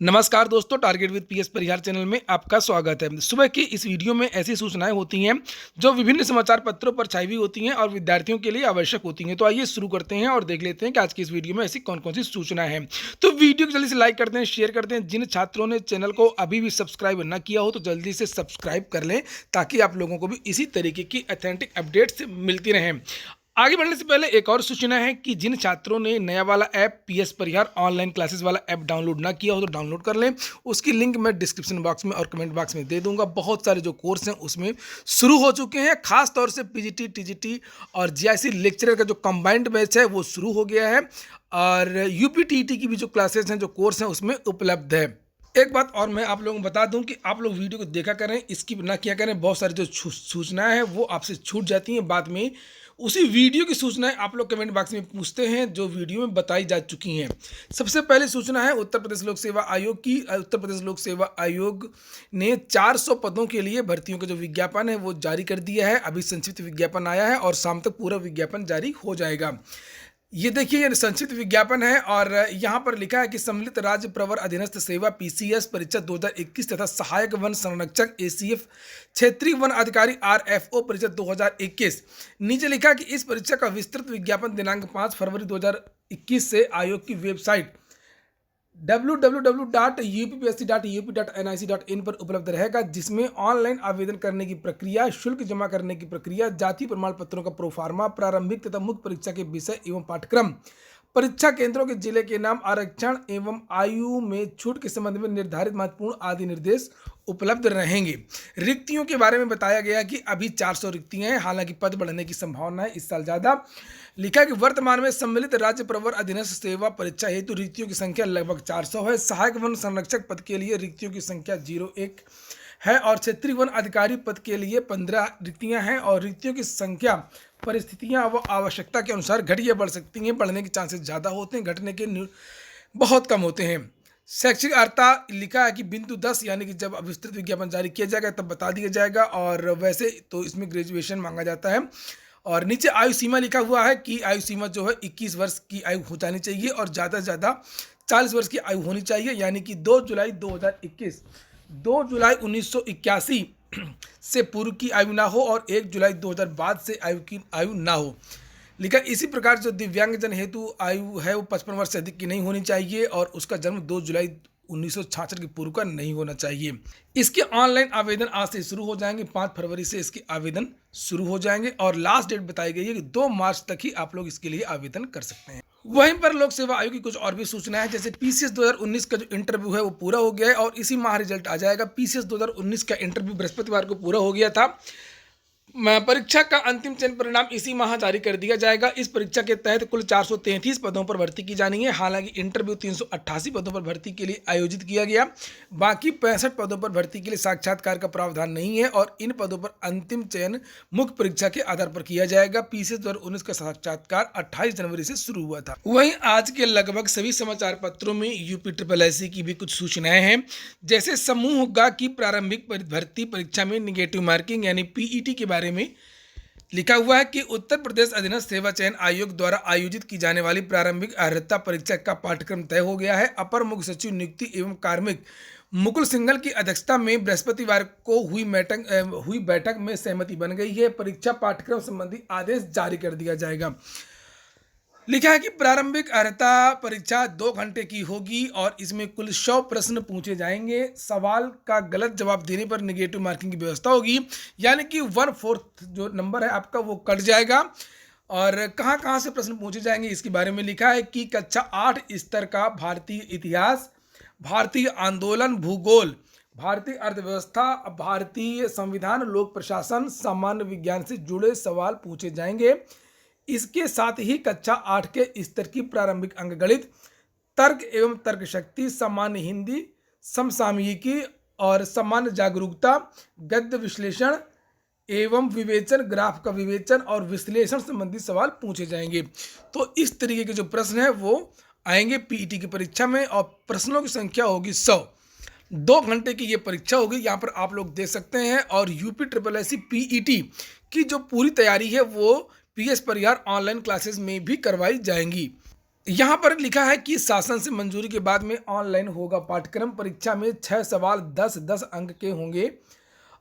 नमस्कार दोस्तों, target with PS Parihar channel में आपका स्वागत है। सुबह की इस वीडियो में ऐसी सूचनाएं होती हैं जो विभिन्न समाचार पत्रों पर छाई हुई होती हैं और विद्यार्थियों के लिए आवश्यक होती हैं। तो आइए शुरू करते हैं और देख लेते हैं कि आज की इस वीडियो में ऐसी कौन कौन सी सूचनाएं हैं। तो वीडियो को जल्दी से लाइक करते हैं, शेयर करते हैं। जिन छात्रों ने चैनल को अभी भी सब्सक्राइब न किया हो तो जल्दी से सब्सक्राइब कर लें ताकि आप लोगों को भी इसी तरीके की ऑथेंटिक अपडेट्स मिलती रहें। आगे बढ़ने से पहले एक और सूचना है कि जिन छात्रों ने नया वाला ऐप पीएस परिहार ऑनलाइन क्लासेस वाला ऐप डाउनलोड ना किया हो तो डाउनलोड कर लें। उसकी लिंक मैं डिस्क्रिप्शन बॉक्स में और कमेंट बॉक्स में दे दूंगा। बहुत सारे जो कोर्स हैं उसमें शुरू हो चुके हैं, खास तौर से पीजीटी, टीजीटी और जीआईसी लेक्चरर का जो कंबाइंड बैच है वो शुरू हो गया है और यूपीटीटी की भी जो क्लासेस हैं, जो कोर्स हैं उसमें उपलब्ध है। एक बात और मैं आप लोगों को बता दूं कि आप लोग वीडियो को देखा करें, स्किप ना किया करें। बहुत सारी जो सूचनाएं हैं वो आपसे छूट जाती हैं, बाद में उसी वीडियो की सूचनाएं आप लोग कमेंट बॉक्स में पूछते हैं जो वीडियो में बताई जा चुकी हैं। सबसे पहले सूचना है उत्तर प्रदेश लोक सेवा आयोग की। उत्तर प्रदेश लोक सेवा आयोग ने 400 पदों के लिए भर्तियों का जो विज्ञापन है वो जारी कर दिया है। अभी संक्षिप्त विज्ञापन आया है और शाम तक पूरा विज्ञापन जारी हो जाएगा। ये देखिए, ये संक्षिप्त विज्ञापन है और यहाँ पर लिखा है कि सम्मिलित राज्य प्रवर अधीनस्थ सेवा पीसीएस परीक्षा 2021 तथा सहायक वन संरक्षक एसीएफ क्षेत्रीय वन अधिकारी आरएफओ परीक्षा 2021। नीचे लिखा है कि इस परीक्षा का विस्तृत विज्ञापन दिनांक 5 फरवरी 2021 से आयोग की वेबसाइट www.uppsc.up.nic.in पर उपलब्ध रहेगा, जिसमें ऑनलाइन आवेदन करने की प्रक्रिया, शुल्क जमा करने की प्रक्रिया, जाति प्रमाण पत्रों का प्रोफार्मा, प्रारंभिक तथा मुख्य परीक्षा के विषय एवं पाठ्यक्रम, परीक्षा केंद्रों के जिले के नाम, आरक्षण एवं आयु में छूट के संबंध में निर्धारित महत्वपूर्ण आदि निर्देश उपलब्ध रहेंगे। रिक्तियों के बारे में बताया गया कि अभी 400 रिक्तियां हैं, हालांकि पद बढ़ने की संभावना है इस साल ज़्यादा। लिखा है कि वर्तमान में सम्मिलित राज्य प्रवर अधीनस्थ सेवा परीक्षा हेतु रिक्तियों की संख्या लगभग 400 है। सहायक वन संरक्षक पद के लिए रिक्तियों की संख्या 01 है और क्षेत्रीय वन अधिकारी पद के लिए 15 रिक्तियां हैं और रिक्तियों की संख्या परिस्थितियां व आवश्यकता के अनुसार घट या बढ़ सकती हैं। बढ़ने के चांसेस ज़्यादा होते हैं, घटने के बहुत कम होते हैं। शैक्षिक अर्हता लिखा है कि बिंदु 10, यानी कि जब विस्तृत विज्ञापन जारी किया जाएगा तब बता दिया जाएगा और वैसे तो इसमें ग्रेजुएशन मांगा जाता है। और नीचे आयु सीमा लिखा हुआ है कि आयु सीमा जो है 21 वर्ष की आयु हो जानी चाहिए और ज़्यादा से ज़्यादा 40 वर्ष की आयु होनी चाहिए, यानी कि 2 जुलाई 2021, 2 जुलाई 1981 से पूर्व की आयु ना हो और 1 जुलाई 2000 बाद से आयु ना हो। लिखा इसी प्रकार जो दिव्यांगजन हेतु आयु है वो 55 वर्ष से अधिक की नहीं होनी चाहिए और उसका जन्म 2 जुलाई 1966 के पूर्व का नहीं होना चाहिए। इसके ऑनलाइन आवेदन आज से शुरू हो जाएंगे, 5 फरवरी से इसके आवेदन शुरू हो जाएंगे और लास्ट डेट बताई गई है कि 2 मार्च तक ही आप लोग इसके लिए आवेदन कर सकते हैं। वहीं पर लोक सेवा आयोग की कुछ और भी सूचनाएं हैं, जैसे पीसीएस 2019 का जो इंटरव्यू है वो पूरा हो गया है और इसी माह रिजल्ट आ जाएगा। पीसीएस 2019 का इंटरव्यू बृहस्पतिवार को पूरा हो गया था। परीक्षा का अंतिम चयन परिणाम इसी माह जारी कर दिया जाएगा। इस परीक्षा के तहत कुल 433 पदों पर भर्ती की जानी है। हालांकि इंटरव्यू 388 पदों पर भर्ती के लिए आयोजित किया गया। बाकी 65 पदों पर भर्ती के लिए साक्षात्कार का प्रावधान नहीं है और इन पदों पर अंतिम चयन मुख्य परीक्षा के आधार पर किया जाएगा। पीसीएस 2019 का साक्षात्कार 28 जनवरी से शुरू हुआ था। वहीं आज के लगभग सभी समाचार पत्रों में यूपीएससी की भी कुछ सूचनाएं हैं, जैसे समूह ग की प्रारंभिक भर्ती परीक्षा में निगेटिव मार्किंग यानी पीईटी के बारे में लिखा हुआ है कि उत्तर प्रदेश अधीनस्थ सेवा चयन आयोग द्वारा आयोजित की जाने वाली प्रारंभिक अर्हता परीक्षा का पाठ्यक्रम तय हो गया है। अपर मुख्य सचिव नियुक्ति एवं कार्मिक मुकुल सिंघल की अध्यक्षता में बृहस्पतिवार को हुई बैठक में सहमति बन गई है। परीक्षा पाठ्यक्रम संबंधी आदेश जारी कर दिया जाएगा। लिखा है कि प्रारंभिक अर्हता परीक्षा 2 घंटे की होगी और इसमें कुल 100 प्रश्न पूछे जाएंगे। सवाल का गलत जवाब देने पर निगेटिव मार्किंग की व्यवस्था होगी, यानी कि 1/4 जो नंबर है आपका वो कट जाएगा। और कहाँ कहाँ से प्रश्न पूछे जाएंगे इसके बारे में लिखा है कि कक्षा 8 स्तर का भारतीय इतिहास, भारतीय आंदोलन, भूगोल, भारतीय अर्थव्यवस्था, भारतीय संविधान, लोक प्रशासन, सामान्य विज्ञान से जुड़े सवाल पूछे जाएंगे। इसके साथ ही कक्षा 8 के स्तर की प्रारंभिक अंकगणित, तर्क एवं तर्क शक्ति, सामान्य हिंदी, समसामयिकी और सामान्य जागरूकता, गद्य विश्लेषण एवं विवेचन, ग्राफ का विवेचन और विश्लेषण संबंधी सवाल पूछे जाएंगे। तो इस तरीके के जो प्रश्न है वो आएंगे पीईटी की परीक्षा में और प्रश्नों की संख्या होगी 100। 2 घंटे की ये परीक्षा होगी, यहाँ पर आप लोग देख सकते हैं। और यूपीएससी पीईटी की जो पूरी तैयारी है वो पीएस परिहार ऑनलाइन क्लासेस में भी करवाई जाएंगी। यहाँ पर लिखा है कि शासन से मंजूरी के बाद में ऑनलाइन होगा पाठ्यक्रम। परीक्षा में 6 सवाल 10-10 अंक के होंगे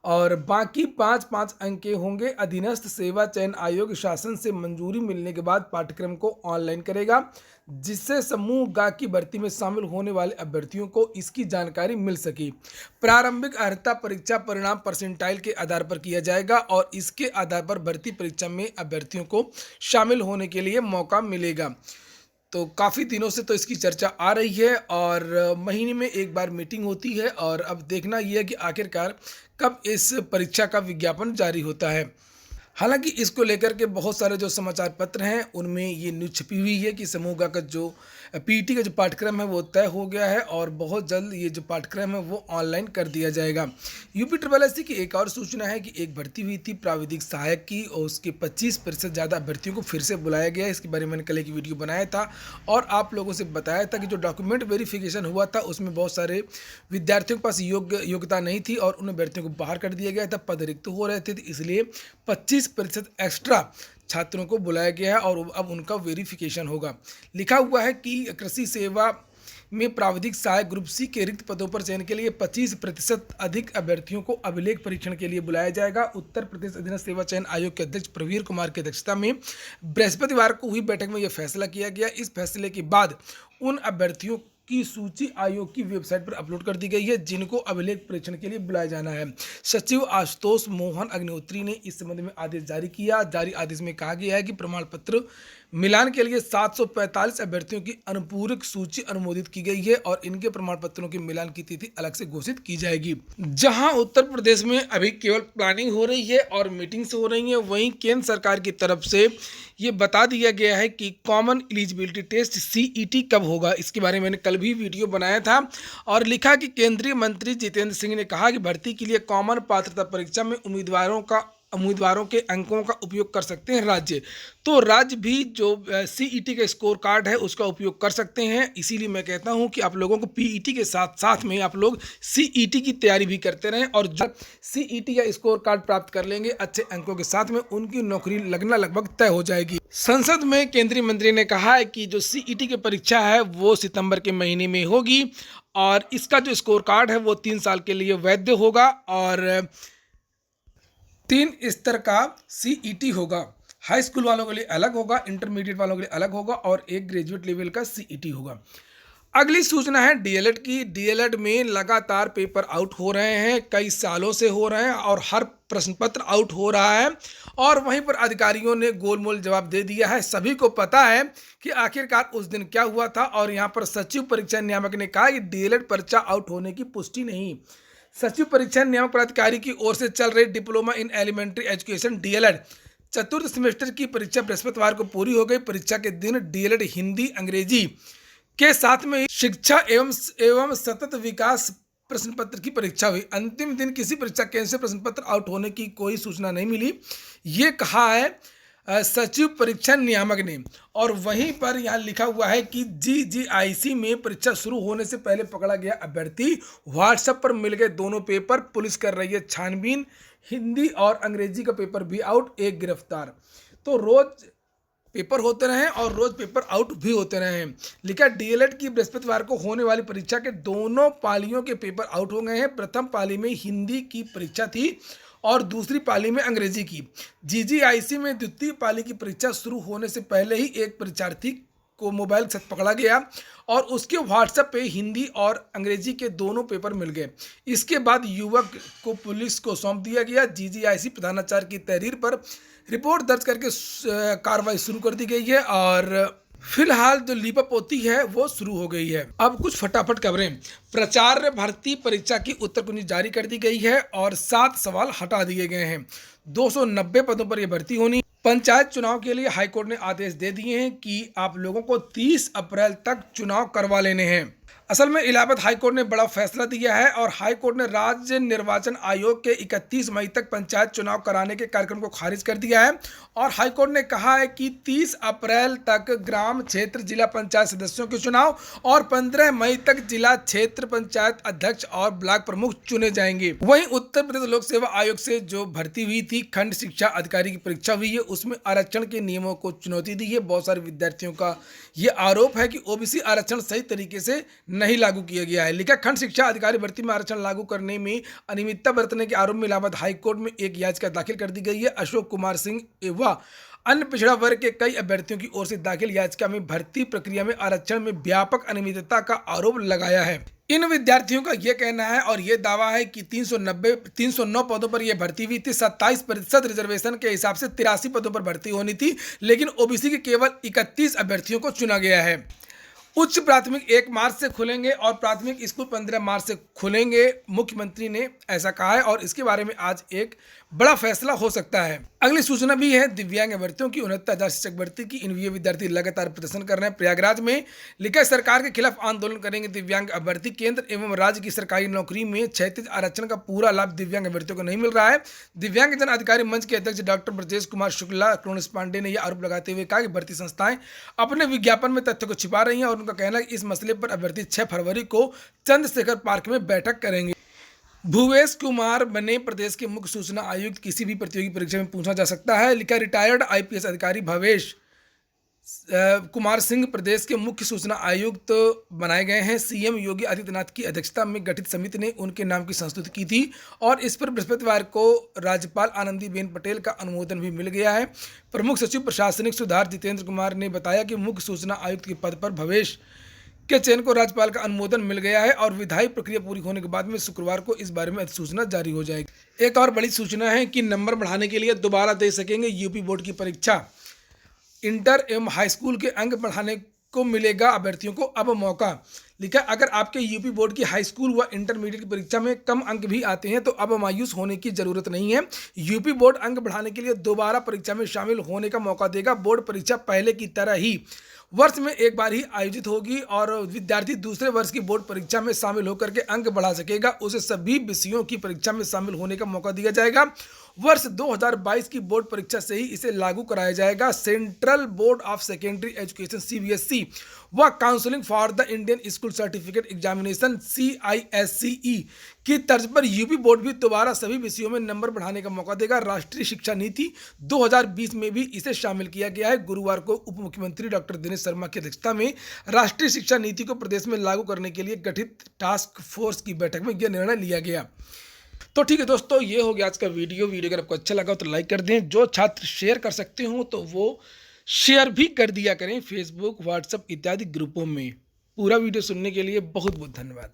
और बाकी 5-5 अंक के होंगे। अधीनस्थ सेवा चयन आयोग शासन से मंजूरी मिलने के बाद पाठ्यक्रम को ऑनलाइन करेगा, जिससे समूह ग की भर्ती में शामिल होने वाले अभ्यर्थियों को इसकी जानकारी मिल सके। प्रारंभिक अर्हता परीक्षा परिणाम परसेंटाइल के आधार पर किया जाएगा और इसके आधार पर भर्ती परीक्षा में अभ्यर्थियों को शामिल होने के लिए मौका मिलेगा। तो काफ़ी दिनों से तो इसकी चर्चा आ रही है और महीने में एक बार मीटिंग होती है और अब देखना यह है कि आखिरकार कब इस परीक्षा का विज्ञापन जारी होता है। हालांकि इसको लेकर के बहुत सारे जो समाचार पत्र हैं उनमें ये न्यूज़ छपी हुई है कि समूह का जो पीईटी का जो पाठ्यक्रम है वो तय हो गया है और बहुत जल्द ये जो पाठ्यक्रम है वो ऑनलाइन कर दिया जाएगा। यूपी ट्रिपल एससी की एक और सूचना है कि एक भर्ती हुई थी प्राविधिक सहायक की और उसके 25% ज़्यादा अभ्यर्थियों को फिर से बुलाया गया है। इसके बारे में मैंने कल एक वीडियो बनाया था और आप लोगों से बताया था कि जो डॉक्यूमेंट वेरिफिकेशन हुआ था उसमें बहुत सारे विद्यार्थियों के पास योग्यता नहीं थी और उन अभ्यर्थियों को बाहर कर दिया गया था, पद रिक्त हो रहे थे, इसलिए 25% एक्स्ट्रा छात्रों को बुलाया गया है और अब उनका वेरिफिकेशन होगा। लिखा हुआ है कि कृषि सेवा में प्राविधिक सहायक ग्रुप सी के रिक्त पदों पर चयन के लिए 25% अधिक अभ्यर्थियों को अभिलेख परीक्षण के लिए बुलाया जाएगा। उत्तर प्रदेश अधीनस्थ सेवा चयन आयोग के अध्यक्ष प्रवीर कुमार की अध्यक्षता में बृहस्पतिवार को हुई बैठक में यह फैसला किया गया। इस फैसले के बाद उन अभ्यर्थियों की सूची आयोग की वेबसाइट पर अपलोड कर दी गई है जिनको अभिलेख परीक्षण के लिए बुलाया जाना है। सचिव आशुतोष मोहन अग्निहोत्री ने इस संबंध में आदेश जारी किया। जारी आदेश में कहा गया है कि प्रमाण पत्र मिलान के लिए 745 अभ्यर्थियों की अनुपूरक सूची अनुमोदित की गई है और इनके प्रमाण पत्रों के मिलान की तिथि अलग से घोषित की जाएगी। जहां उत्तर प्रदेश में अभी केवल प्लानिंग हो रही है और मीटिंग्स हो रही हैं, वहीं केंद्र सरकार की तरफ से ये बता दिया गया है कि कॉमन एलिजिबिलिटी टेस्ट सीईटी कब होगा। इसके बारे में मैंने कल भी वीडियो बनाया था और लिखा कि केंद्रीय मंत्री जितेंद्र सिंह ने कहा कि भर्ती के लिए कॉमन पात्रता परीक्षा में उम्मीदवारों के अंकों का उपयोग कर सकते हैं राज्य। तो राज्य भी जो सीईटी का स्कोर कार्ड है उसका उपयोग कर सकते हैं। इसीलिए मैं कहता हूं कि आप लोगों को पीईटी के साथ साथ में आप लोग सीईटी की तैयारी भी करते रहें और जब सीईटी का स्कोर कार्ड प्राप्त कर लेंगे अच्छे अंकों के साथ में उनकी नौकरी लगना लगभग तय हो जाएगी। संसद में केंद्रीय मंत्री ने कहा है कि जो सीईटी की परीक्षा है वो सितंबर के महीने में होगी और इसका जो स्कोर कार्ड है वो 3 साल के लिए वैध होगा और 3 स्तर का सीईटी होगा। हाई स्कूल वालों के लिए अलग होगा, इंटरमीडिएट वालों के लिए अलग होगा और एक ग्रेजुएट लेवल का सीईटी होगा। अगली सूचना है डीएलएड की। डीएलएड में लगातार पेपर आउट हो रहे हैं, कई सालों से हो रहे हैं और हर प्रश्न पत्र आउट हो रहा है और वहीं पर अधिकारियों ने गोलमोल जवाब दे दिया है। सभी को पता है कि आखिरकार उस दिन क्या हुआ था और यहाँ पर सचिव परीक्षा नियामक ने कहा कि डीएलएड पर्चा आउट होने की पुष्टि नहीं। सचिव परीक्षा नियामक प्राधिकारी की ओर से चल रही diploma in elementary education DElEd चतुर्थ सेमेस्टर की परीक्षा बृहस्पतिवार को पूरी हो गई। परीक्षा के दिन डीएलएड हिंदी अंग्रेजी के साथ में शिक्षा एवं सतत विकास प्रश्न पत्र की परीक्षा हुई। अंतिम दिन किसी परीक्षा केंद्र से प्रश्न पत्र आउट होने की कोई सूचना नहीं मिली, ये कहा है सचिव परीक्षा नियामक ने। और वहीं पर यहाँ लिखा हुआ है कि जीजीआईसी में परीक्षा शुरू होने से पहले पकड़ा गया अभ्यर्थी, व्हाट्सएप पर मिल गए दोनों पेपर, पुलिस कर रही है छानबीन, हिंदी और अंग्रेजी का पेपर भी आउट, एक गिरफ्तार। तो रोज पेपर होते रहे और रोज पेपर आउट भी होते रहे। लिखा डीएलएड की बृहस्पतिवार को होने वाली परीक्षा के दोनों पालियों के पेपर आउट हो गए हैं। प्रथम पाली में हिंदी की परीक्षा थी और दूसरी पाली में अंग्रेजी की। जीजीआईसी में द्वितीय पाली की परीक्षा शुरू होने से पहले ही एक परीक्षार्थी को मोबाइल के साथ पकड़ा गया और उसके व्हाट्सएप पे हिंदी और अंग्रेजी के दोनों पेपर मिल गए। इसके बाद युवक को पुलिस को सौंप दिया गया। जीजीआईसी प्रधानाचार्य की तहरीर पर रिपोर्ट दर्ज करके कार्रवाई शुरू कर दी गई है और फिलहाल जो लीपापोती है वो शुरू हो गई है। अब कुछ फटाफट खबरें। प्राचार्य भर्ती परीक्षा की उत्तर कुंजी जारी कर दी गई है और 7 सवाल हटा दिए गए हैं। 290 पदों पर यह भर्ती होनी। पंचायत चुनाव के लिए हाईकोर्ट ने आदेश दे दिए हैं कि आप लोगों को 30 अप्रैल तक चुनाव करवा लेने हैं। असल में इलाहाबाद हाईकोर्ट ने बड़ा फैसला दिया है और हाईकोर्ट ने राज्य निर्वाचन आयोग के 31 मई तक पंचायत चुनाव कराने के कार्यक्रम को खारिज कर दिया है। और हाईकोर्ट ने कहा है कि 30 अप्रैल तक ग्राम क्षेत्र जिला पंचायत सदस्यों के चुनाव और 15 मई तक जिला क्षेत्र पंचायत अध्यक्ष और ब्लॉक प्रमुख चुने जाएंगे। वहीं उत्तर प्रदेश लोक सेवा आयोग से जो भर्ती हुई थी खंड शिक्षा अधिकारी की परीक्षा हुई है, उसमें आरक्षण के नियमों को चुनौती दी है। बहुत सारे विद्यार्थियों का ये आरोप है कि ओबीसी आरक्षण सही तरीके से नहीं लागू किया गया है। लिखा, खंड शिक्षा अधिकारी भर्ती में आरक्षण लागू करने में अनियमितता बरतने के आरोप में इलाहाबाद हाईकोर्ट में एक याचिका दाखिल कर दी गई है। अशोक कुमार सिंह एवं अन्य पिछड़ा वर्ग के कई अभ्यर्थियों की ओर से दाखिल याचिका में भर्ती प्रक्रिया में आरक्षण में व्यापक अनियमितता का आरोप लगाया है। इन विद्यार्थियों का यह कहना है और यह दावा है कि 309 पदों पर यह भर्ती हुई थी। 27% रिजर्वेशन के हिसाब से 83 पदों पर भर्ती होनी थी, लेकिन ओबीसी के केवल 31 अभ्यर्थियों को चुना गया है। उच्च प्राथमिक 1 मार्च से खुलेंगे और प्राथमिक स्कूल 15 मार्च से खुलेंगे, मुख्यमंत्री ने ऐसा कहा है और इसके बारे में आज एक बड़ा फैसला हो सकता है। अगली सूचना भी है दिव्यांग अभ्यर्थियों की 69,000 शिक्षक भर्ती की। इनवीए विद्यार्थी लगातार प्रदर्शन कर रहे हैं। प्रयागराज में लिखा, सरकार के खिलाफ आंदोलन करेंगे दिव्यांग अभ्यर्थी। केंद्र एवं राज्य की सरकारी नौकरी में क्षैतिज आरक्षण का पूरा लाभ दिव्यांग अभ्यर्थियों को नहीं मिल रहा है। दिव्यांग जन अधिकारी मंच के अध्यक्ष डॉक्टर ब्रजेश कुमार शुक्ला कृष्ण पांडे ने यह आरोप लगाते हुए कहा कि भर्ती संस्थाएं अपने विज्ञापन में तथ्य को छिपा रही हैं और उनका कहना है कि इस मसले पर अभ्यर्थी 6 फरवरी को चंद्रशेखर पार्क में बैठक करेंगे। भूवेश कुमार बने प्रदेश के मुख्य सूचना आयुक्त। किसी भी प्रतियोगी परीक्षा में पूछा जा सकता है। लिखा, रिटायर्ड आईपीएस अधिकारी भवेश कुमार सिंह प्रदेश के मुख्य सूचना आयुक्त बनाए गए हैं। सीएम योगी आदित्यनाथ की अध्यक्षता में गठित समिति ने उनके नाम की संस्तुति की थी और इस पर बृहस्पतिवार को राज्यपाल आनंदीबेन पटेल का अनुमोदन भी मिल गया है। प्रमुख सचिव प्रशासनिक सुधार जितेंद्र कुमार ने बताया कि मुख्य सूचना आयुक्त के पद पर भवेश के चयन को राज्यपाल का अनुमोदन मिल गया है और विधायी प्रक्रिया पूरी होने के बाद में शुक्रवार को इस बारे में अधिसूचना जारी हो जाएगी। एक और बड़ी सूचना है कि नंबर बढ़ाने के लिए दोबारा दे सकेंगे यूपी बोर्ड की परीक्षा। इंटर एवं हाई स्कूल के अंक बढ़ाने को मिलेगा अभ्यर्थियों को अब मौका। लिखा, अगर आपके यूपी बोर्ड की हाई स्कूल व इंटरमीडिएट की परीक्षा में कम अंक भी आते हैं तो अब मायूस होने की जरूरत नहीं है। यूपी बोर्ड अंक बढ़ाने के लिए दोबारा परीक्षा में शामिल होने का मौका देगा। बोर्ड परीक्षा पहले की तरह ही वर्ष में एक बार ही आयोजित होगी और विद्यार्थी दूसरे वर्ष की बोर्ड परीक्षा में शामिल होकर के अंक बढ़ा सकेगा। उसे सभी विषयों की परीक्षा में शामिल होने का मौका दिया जाएगा। वर्ष 2022 की बोर्ड परीक्षा से ही इसे लागू कराया जाएगा। Central Board of Secondary Education CBSE व council for the Indian School Certificate Examination CISCE की तर्ज पर यूपी बोर्ड भी दोबारा सभी विषयों में नंबर बढ़ाने का मौका देगा। राष्ट्रीय शिक्षा नीति 2020 में भी इसे शामिल किया गया है। गुरुवार को उप मुख्यमंत्री डॉक्टर दिनेश शर्मा की अध्यक्षता में राष्ट्रीय शिक्षा नीति को प्रदेश में लागू करने के लिए गठित टास्क फोर्स की बैठक में यह निर्णय लिया गया। तो ठीक है दोस्तों, ये हो गया आज का वीडियो अगर आपको अच्छा लगा तो लाइक कर दें। जो छात्र शेयर कर सकते हो तो वो शेयर भी कर दिया करें फेसबुक, व्हाट्सएप इत्यादि ग्रुपों में। पूरा वीडियो सुनने के लिए बहुत बहुत धन्यवाद।